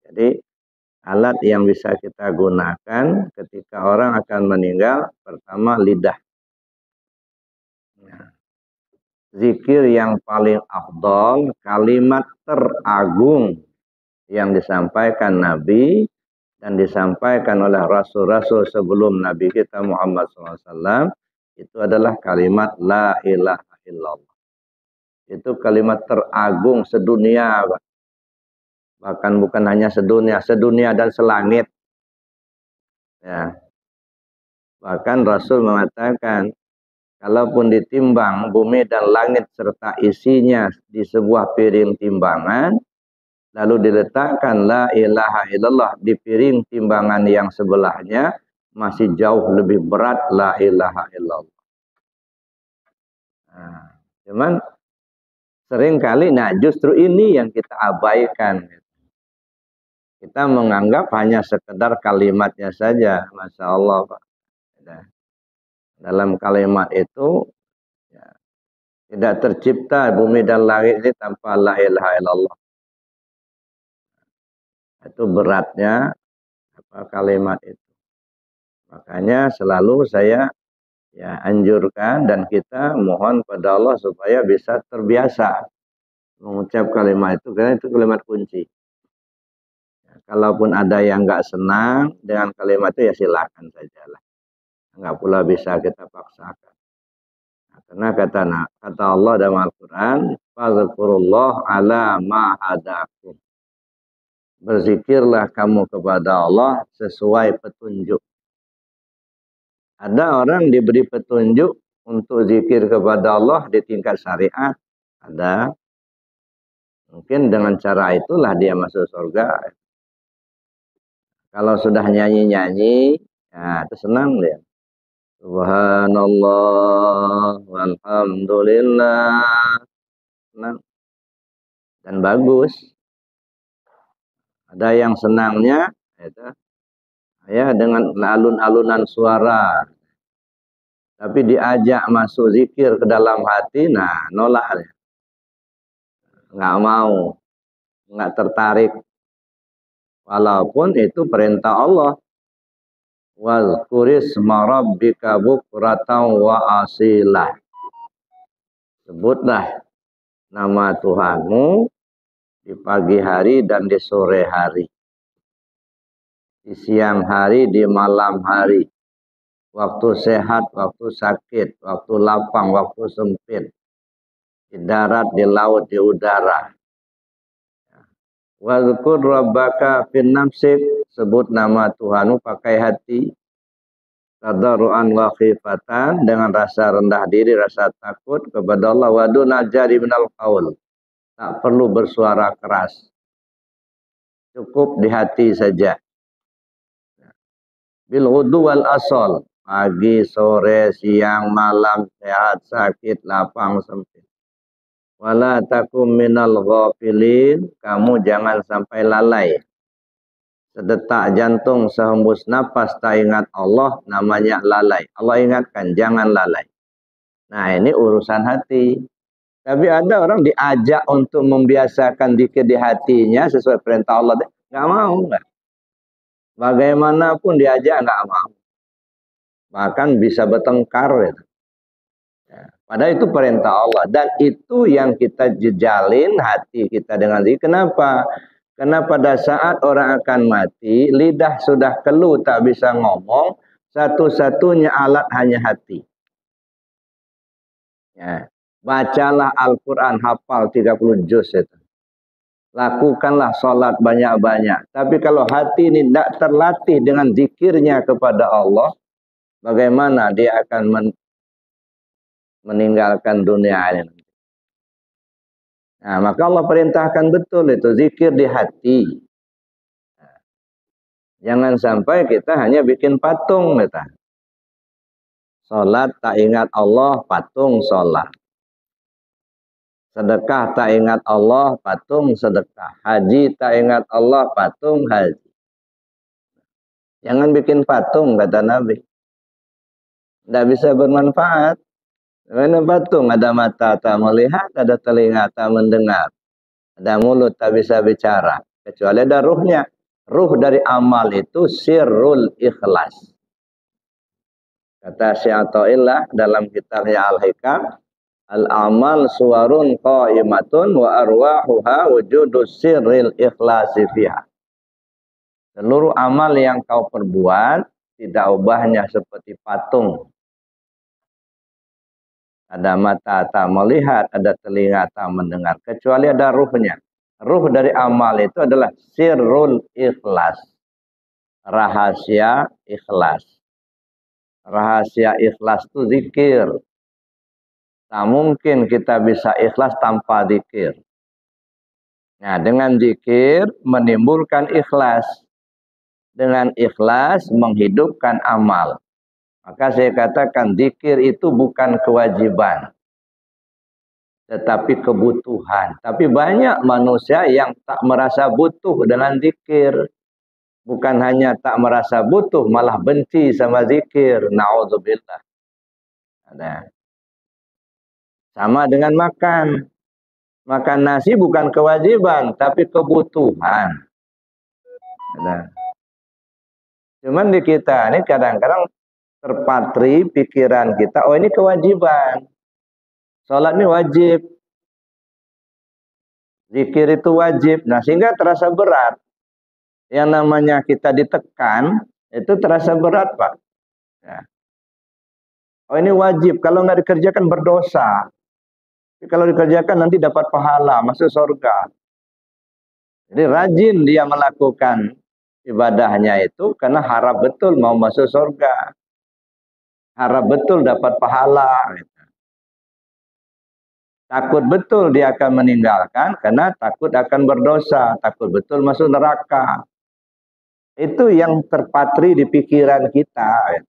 Jadi alat yang bisa kita gunakan ketika orang akan meninggal, pertama lidah. Nah, zikir yang paling afdol, kalimat teragung yang disampaikan Nabi dan disampaikan oleh Rasul-Rasul sebelum Nabi kita Muhammad SAW, itu adalah kalimat La ilaha illallah. Itu kalimat teragung sedunia, bahkan bukan hanya sedunia dan selangit. Ya. Bahkan Rasul mengatakan, kalaupun ditimbang bumi dan langit serta isinya di sebuah piring timbangan, lalu diletakkan La ilaha illallah di piring timbangan yang sebelahnya, masih jauh lebih berat La ilaha illallah. Nah, cuman seringkali, justru ini yang kita abaikan. Kita menganggap hanya sekedar kalimatnya saja. Masya Allah, Pak. Dalam kalimat itu, ya, tidak tercipta bumi dan langit ini tanpa La ilaha illallah. Itu beratnya kalimat itu. Makanya selalu saya anjurkan dan kita mohon pada Allah supaya bisa terbiasa mengucap kalimat itu, karena itu kalimat kunci. Ya, kalaupun ada yang nggak senang dengan kalimat itu, ya silakan sajalah. Nggak pula bisa kita paksakan. Nah, karena kata Allah dalam Al-Quran, fadzkurullah ala ma hadakum. Berzikirlah kamu kepada Allah sesuai petunjuk. Ada orang diberi petunjuk untuk zikir kepada Allah di tingkat syariat. Ada. Mungkin dengan cara itulah dia masuk surga. Kalau sudah nyanyi-nyanyi, itu senang dia. Subhanallah walhamdulillah. Senang. Dan bagus. Ada yang senangnya dengan alun-alunan suara. Tapi diajak masuk zikir ke dalam hati, nolak. Nggak mau. Nggak tertarik. Walaupun itu perintah Allah. Wazkurisma rabbika bukratan wa asilah. Sebutlah nama Tuhanmu di pagi hari dan di sore hari. Di siang hari, di malam hari. Waktu sehat, waktu sakit, waktu lapang, waktu sempit. Di darat, di laut, di udara. Wazkur rabbaka fin nafsik. Sebut nama Tuhanmu pakai hati. Tadarruan wa khifatan, dengan rasa rendah diri, rasa takut kepada Allah. Wa duna jari minal qaul. Tak perlu bersuara keras. Cukup di hati saja. Bil ghudu wal asal. Pagi, sore, siang, malam, sehat, sakit, lapang, sempit. Wala takum minal ghafilin. Kamu jangan sampai lalai. Sedetak jantung, sehembus napas tak ingat Allah, namanya lalai. Allah ingatkan, jangan lalai. Nah, ini urusan hati. Tapi ada orang diajak untuk membiasakan zikir di hatinya sesuai perintah Allah. Nggak mau, nggak. Bagaimanapun diajak, nggak mau. Bahkan bisa bertengkar. Padahal itu perintah Allah. Dan itu yang kita jejalin hati kita dengan zikir. Kenapa? Karena pada saat orang akan mati, lidah sudah keluh, tak bisa ngomong, satu-satunya alat hanya hati. Ya. Bacalah Al-Quran, hafal 30 juz itu. Lakukanlah sholat banyak-banyak. Tapi kalau hati ini tidak terlatih dengan zikirnya kepada Allah, bagaimana dia akan meninggalkan dunia ini? Nah, maka Allah perintahkan betul itu, zikir di hati. Jangan sampai kita hanya bikin patung. Sholat tak ingat Allah, patung sholat. Sedekah tak ingat Allah, patung sedekah. Haji tak ingat Allah, patung haji. Jangan bikin patung, kata Nabi. Tidak bisa bermanfaat. Karena patung, ada mata tak melihat, ada telinga tak mendengar, ada mulut tak bisa bicara, kecuali ada ruhnya. Ruh dari amal itu sirrul ikhlas. Kata Syekh Athaillah dalam kitabnya Al-Hikam, al-amal suwarun qaimatun wa arwahuha wujudus sirril ikhlasi fiha. Seluruh amal yang kau perbuat tidak ubahnya seperti patung. Ada mata tak melihat, ada telinga tak mendengar, kecuali ada ruhnya. Ruh dari amal itu adalah sirrul ikhlas. Rahasia ikhlas. Rahasia ikhlas itu zikir. Tak mungkin kita bisa ikhlas tanpa zikir. Nah, dengan zikir menimbulkan ikhlas. Dengan ikhlas menghidupkan amal. Maka saya katakan zikir itu bukan kewajiban, tetapi kebutuhan. Tapi banyak manusia yang tak merasa butuh dengan zikir. Bukan hanya tak merasa butuh, malah benci sama zikir. Na'udzubillah. Ada. Sama dengan makan. Makan nasi bukan kewajiban, tapi kebutuhan. Ada. Cuman di kita ini kadang-kadang terpatri pikiran kita, oh ini kewajiban. Sholat ini wajib. Zikir itu wajib. Nah, sehingga terasa berat. Yang namanya kita ditekan, itu terasa berat, Pak. Ya. Oh ini wajib, kalau nggak dikerjakan berdosa. Tapi kalau dikerjakan nanti dapat pahala, masuk surga. Jadi rajin dia melakukan ibadahnya itu karena harap betul mau masuk surga. Harap betul dapat pahala. Takut betul dia akan meninggalkan karena takut akan berdosa. Takut betul masuk neraka. Itu yang terpatri di pikiran kita.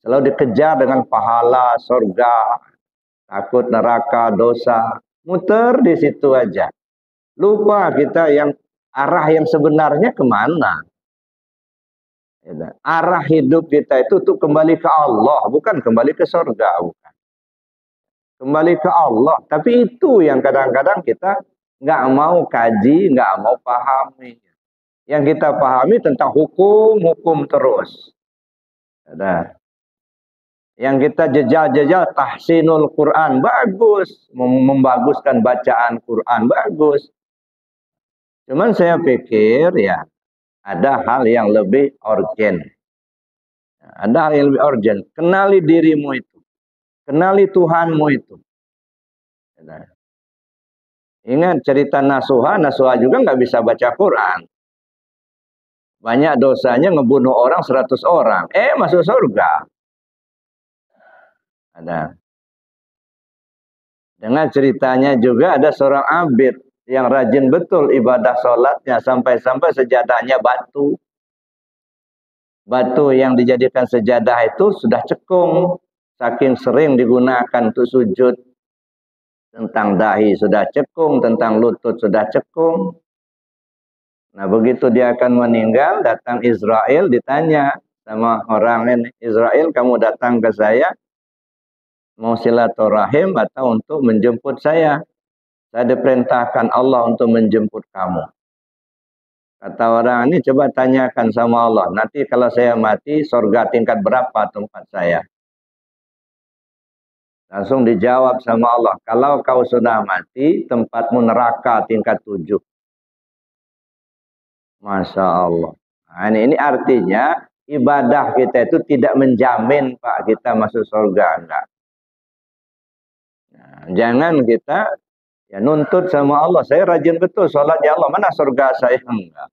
Selalu dikejar dengan pahala, surga, takut neraka, dosa. Muter di situ aja. Lupa kita yang arah yang sebenarnya kemana. Arah hidup kita itu untuk kembali ke Allah, bukan kembali ke surga, bukan. Kembali ke Allah. Tapi itu yang kadang-kadang kita nggak mau kaji, nggak mau pahami. Yang kita pahami tentang hukum terus. Ada. Yang kita jejal-jejal tahsinul Quran, bagus. Membaguskan bacaan Quran, bagus. Cuman saya pikir ya, ada hal yang lebih urgent. Ada hal yang lebih urgent. Kenali dirimu itu. Kenali Tuhanmu itu. Ingat cerita Nasuha. Nasuha juga nggak bisa baca Quran. Banyak dosanya ngebunuh orang 100 orang. Masuk surga. Ada. Dengan ceritanya juga ada seorang abid yang rajin betul ibadah sholatnya sampai-sampai sejadahnya batu. Batu yang dijadikan sejadah itu sudah cekung. Saking sering digunakan untuk sujud. Tentang dahi sudah cekung, tentang lutut sudah cekung. Nah begitu dia akan meninggal, datang Israel ditanya sama orang ini. Israel, kamu datang ke saya, mau silaturahim atau untuk menjemput saya? Saya diperintahkan Allah untuk menjemput kamu. Kata orang ini, coba tanyakan sama Allah. Nanti kalau saya mati, surga tingkat berapa tempat saya? Langsung dijawab sama Allah. Kalau kau sudah mati, tempatmu neraka tingkat 7. Masya Allah. Nah, ini artinya ibadah kita itu tidak menjamin Pak kita masuk surga. Enggak. Nah, jangan kita ya nuntut sama Allah. Saya rajin betul sholat ya Allah. Mana surga saya? Enggak.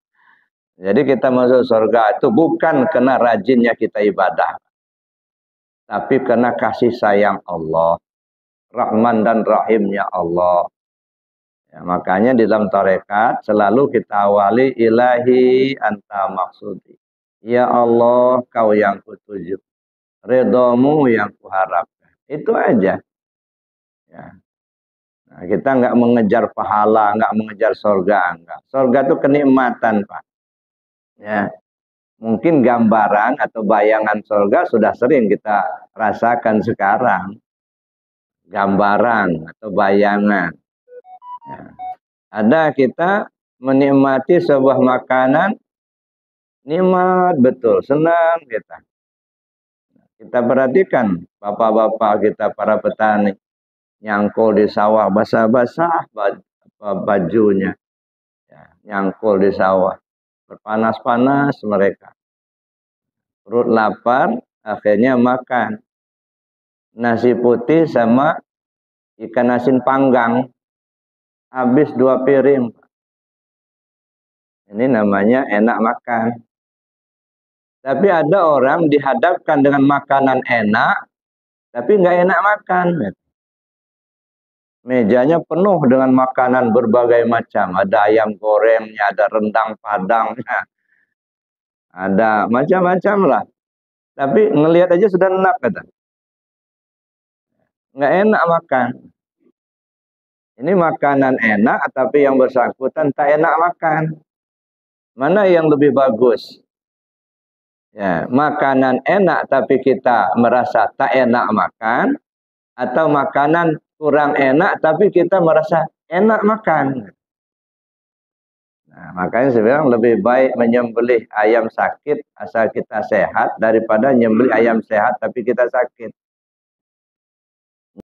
Jadi kita masuk surga itu bukan karena rajinnya kita ibadah. Tapi karena kasih sayang Allah. Rahman dan Rahimnya Allah. Ya, makanya di dalam tarekat selalu kita awali ilahi anta maksudi. Ya Allah kau yang kutuju. Ridhamu yang kuharapkan. Itu aja. Ya. Nah, kita nggak mengejar pahala, nggak mengejar surga, enggak. Surga itu kenikmatan, Pak. Ya. Mungkin gambaran atau bayangan surga sudah sering kita rasakan sekarang. Gambaran atau bayangan. Ya. Ada kita menikmati sebuah makanan, nikmat betul, senang kita. Kita perhatikan bapak-bapak kita para petani nyangkul di sawah basah-basah bajunya, ya, nyangkul di sawah berpanas-panas mereka, perut lapar, akhirnya makan nasi putih sama ikan asin panggang, habis 2 piring. Ini namanya enak makan. Tapi ada orang dihadapkan dengan makanan enak, tapi nggak enak makan. Mejanya penuh dengan makanan berbagai macam. Ada ayam gorengnya, ada rendang padangnya, ada macam-macam lah. Tapi ngelihat aja sudah enak kata. Nggak enak makan. Ini makanan enak, tapi yang bersangkutan tak enak makan. Mana yang lebih bagus? Ya, makanan enak tapi kita merasa tak enak makan, atau makanan kurang enak tapi kita merasa enak makan. Nah, makanya saya bilang lebih baik menyembelih ayam sakit asal kita sehat daripada menyembelih ayam sehat tapi kita sakit.